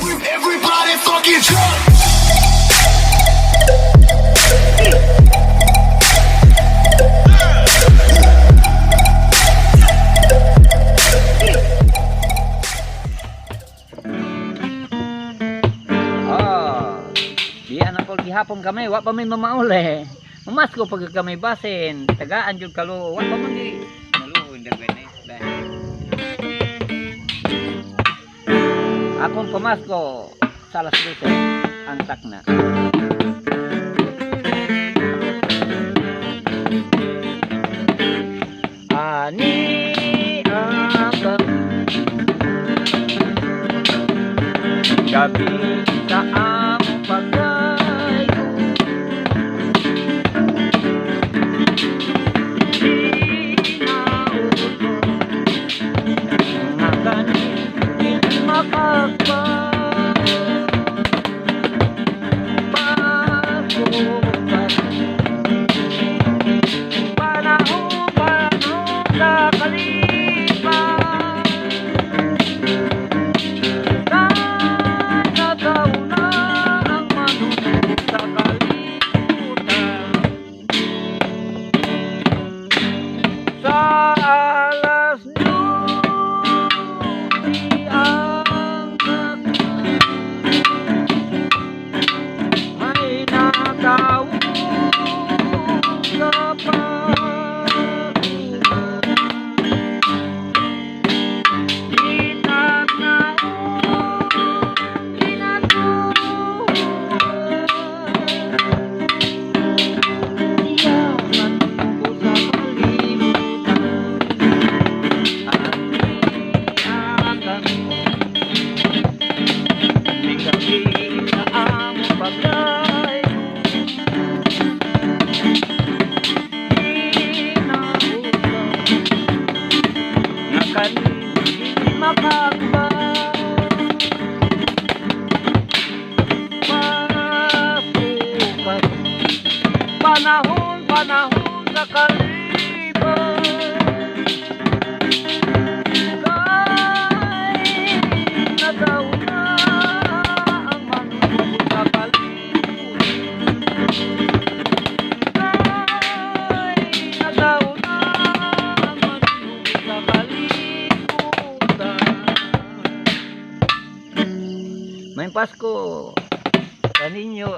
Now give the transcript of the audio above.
Everybody fucking jump. Diyan ako gihapon kami, wa pa may mamauli. Mamasko pag kami basin, tagaan jud kalo, wa pa man di maluon daghan eh. Akong pamasko sa alas 12 ang takna. Ani ang gabi sa among pagay panahon sa kaliban kay nadaw na ang manunod sa kalibutan kay nadaw na ang manunod sa kalibutan. May Pasko sa ninyo.